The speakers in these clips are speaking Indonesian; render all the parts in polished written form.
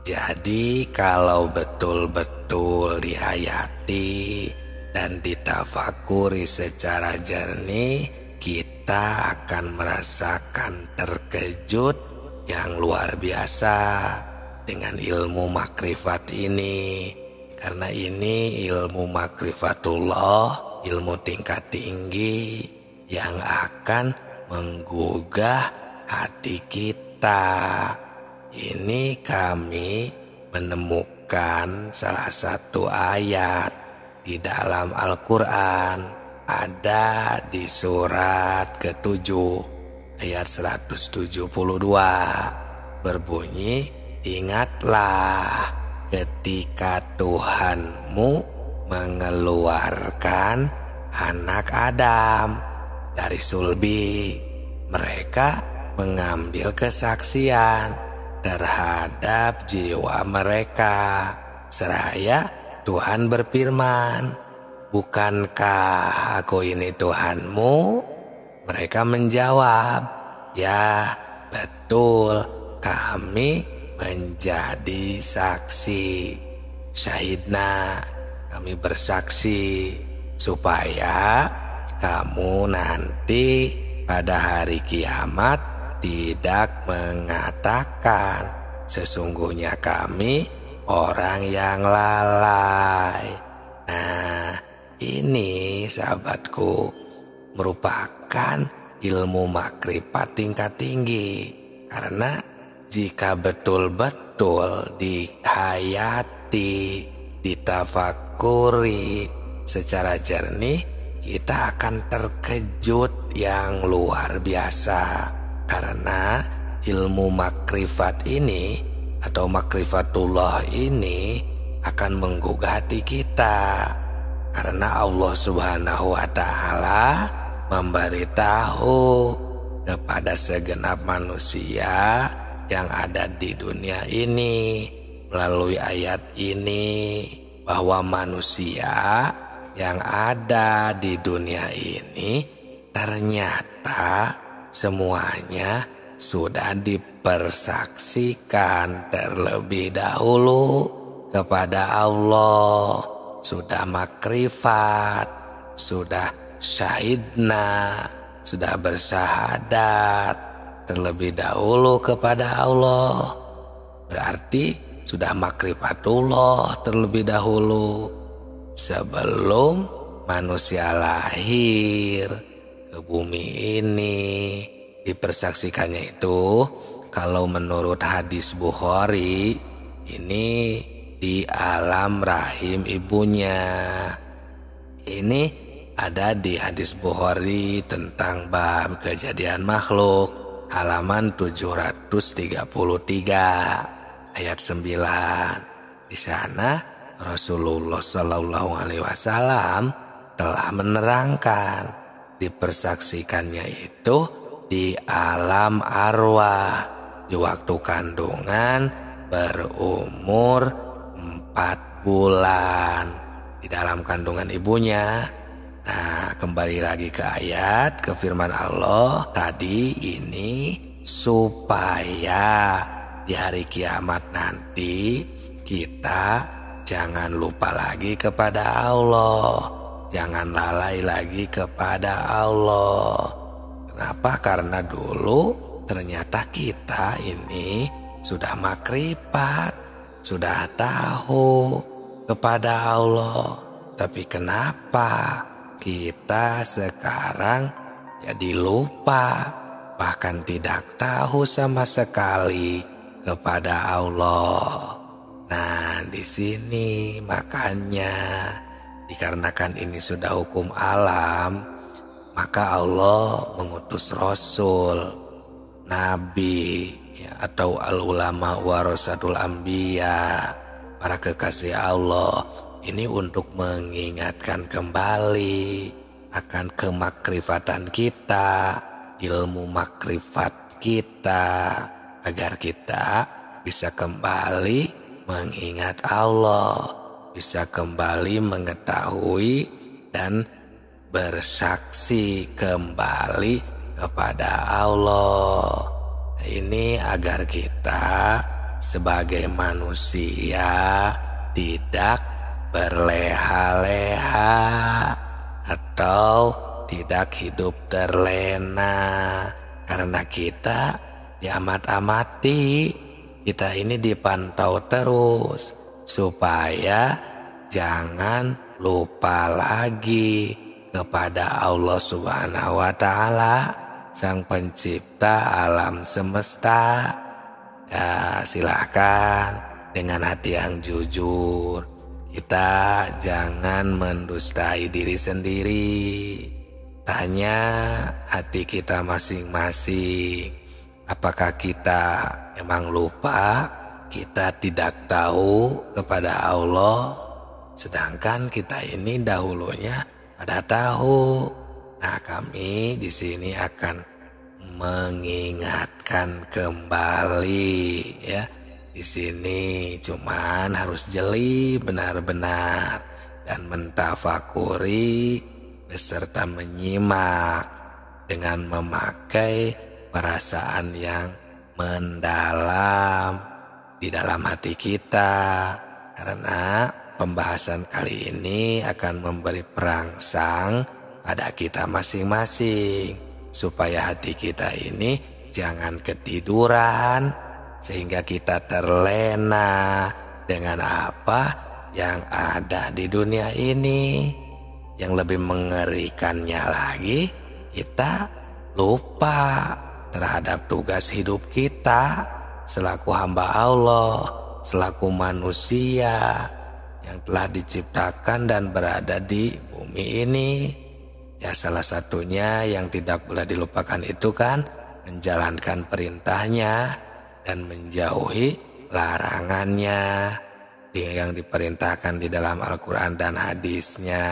Jadi kalau betul-betul dihayati dan ditafakuri secara jernih, kita akan merasakan terkejut yang luar biasa dengan ilmu makrifat ini. Karena ini ilmu makrifatullah, ilmu tingkat tinggi yang akan menggugah hati kita. Ini kami menemukan salah satu ayat di dalam Al-Quran, ada di surat ke-7 ayat 172, berbunyi, ingatlah ketika Tuhanmu mengeluarkan anak Adam dari sulbi. Mereka mengambil kesaksian terhadap jiwa mereka. Seraya Tuhan berfirman, bukankah aku ini Tuhanmu? Mereka menjawab, ya betul, kami menjadi saksi. Syahidna, kami bersaksi supaya kamu nanti pada hari kiamat tidak mengatakan sesungguhnya kami orang yang lalai. Nah, ini sahabatku merupakan ilmu makrifat tingkat tinggi. Karena jika betul-betul dihayati, ditafakuri secara jernih, kita akan terkejut yang luar biasa. Karena ilmu makrifat ini atau makrifatullah ini akan menggugah hati kita. Karena Allah Subhanahu wa Ta'ala memberitahu kepada segenap manusia yang ada di dunia ini melalui ayat ini, bahwa manusia yang ada di dunia ini ternyata semuanya sudah dipersaksikan terlebih dahulu kepada Allah, sudah makrifat, sudah syahidna, sudah bersahadat terlebih dahulu kepada Allah. Berarti sudah makrifatullah terlebih dahulu sebelum manusia lahir ke bumi ini. Dipersaksikannya itu kalau menurut hadis Bukhari, ini di alam rahim ibunya. Ini ada di hadis Bukhari tentang bab kejadian makhluk, halaman 733 ayat 9. Di sana Rasulullah SAW telah menerangkan dipersaksikannya itu di alam arwah di waktu kandungan berumur 4 bulan di dalam kandungan ibunya. Nah, kembali lagi ke ayat, ke firman Allah tadi ini, supaya di hari kiamat nanti kita jangan lupa lagi kepada Allah, jangan lalai lagi kepada Allah. Kenapa? Karena dulu ternyata kita ini sudah makrifat, sudah tahu kepada Allah. Tapi kenapa kita sekarang jadi lupa, bahkan tidak tahu sama sekali kepada Allah? Nah, di sini makanya dikarenakan ini sudah hukum alam, maka Allah mengutus Rasul, Nabi, ya, atau al-ulama warasatul anbiya, para kekasih Allah, ini untuk mengingatkan kembali akan kemakrifatan kita, ilmu makrifat kita, agar kita bisa kembali mengingat Allah, bisa kembali mengetahui dan bersaksi kembali kepada Allah. Ini agar kita sebagai manusia tidak berleha-leha atau tidak hidup terlena, karena kita diamat-amati, kita ini dipantau terus supaya jangan lupa lagi kepada Allah Subhanahu wa Ta'ala, Sang Pencipta alam semesta. Ya, silakan dengan hati yang jujur, kita jangan mendustai diri sendiri. Tanya hati kita masing-masing, apakah kita memang lupa, kita tidak tahu kepada Allah, sedangkan kita ini dahulunya pada tahu. Nah, kami di sini akan mengingatkan kembali ya. Di sini cuman harus jeli benar-benar dan mentafakuri beserta menyimak dengan memakai perasaan yang mendalam di dalam hati kita, karena pembahasan kali ini akan memberi perangsang pada kita masing-masing supaya hati kita ini jangan ketiduran sehingga kita terlena dengan apa yang ada di dunia ini. Yang lebih mengerikannya lagi, kita lupa terhadap tugas hidup kita selaku hamba Allah, selaku manusia yang telah diciptakan dan berada di bumi ini. Ya, salah satunya yang tidak boleh dilupakan itu kan menjalankan perintahnya dan menjauhi larangannya yang diperintahkan di dalam Al-Quran dan hadisnya.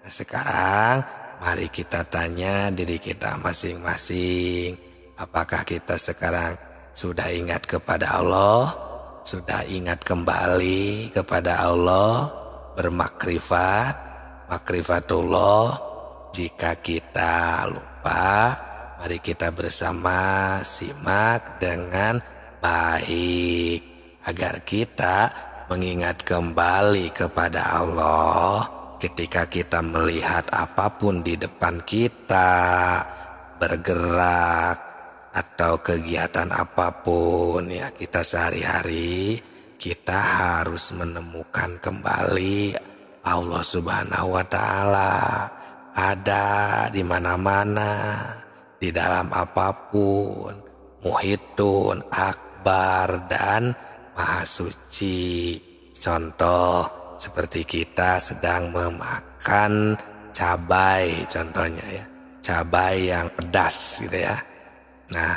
Nah, sekarang mari kita tanya diri kita masing-masing, apakah kita sekarang sudah ingat kepada Allah, sudah ingat kembali kepada Allah, bermakrifat, makrifatullah. Jika kita lupa, mari kita bersama simak dengan baik agar kita mengingat kembali kepada Allah ketika kita melihat apapun di depan kita, bergerak atau kegiatan apapun ya kita sehari-hari, kita harus menemukan kembali Allah Subhanahu wa Ta'ala ada di mana-mana, di dalam apapun, muhitun, akbar, dan maha suci. Contoh seperti kita sedang memakan cabai, contohnya ya, cabai yang pedas gitu ya. Nah,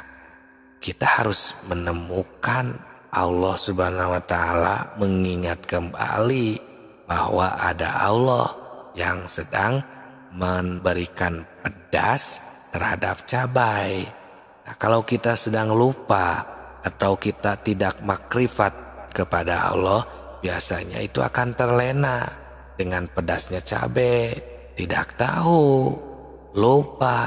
kita harus menemukan Allah Subhanahu wa Ta'ala, mengingat kembali bahwa ada Allah yang sedang memberikan pedas terhadap cabai. Nah, kalau kita sedang lupa atau kita tidak makrifat kepada Allah, biasanya itu akan terlena dengan pedasnya cabai. Tidak tahu, lupa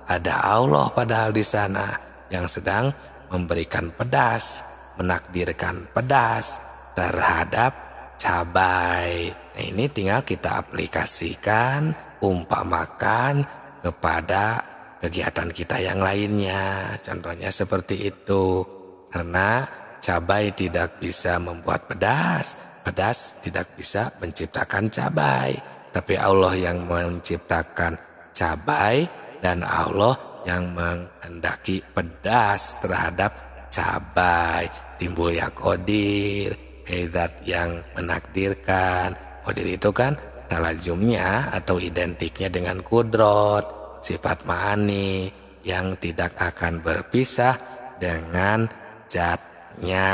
ada Allah padahal di sana yang sedang memberikan pedas, menakdirkan pedas terhadap cabai. Nah, ini tinggal kita aplikasikan, umpamakan kepada kegiatan kita yang lainnya. Contohnya seperti itu. Karena cabai tidak bisa membuat pedas, pedas tidak bisa menciptakan cabai. Tapi Allah yang menciptakan cabai dan Allah yang menghendaki pedas terhadap cabai. Timbul ya Qadir, Zat yang menakdirkan. Qadir itu kan talajumnya atau identiknya dengan kudrot, sifat ma'ani yang tidak akan berpisah dengan zatnya.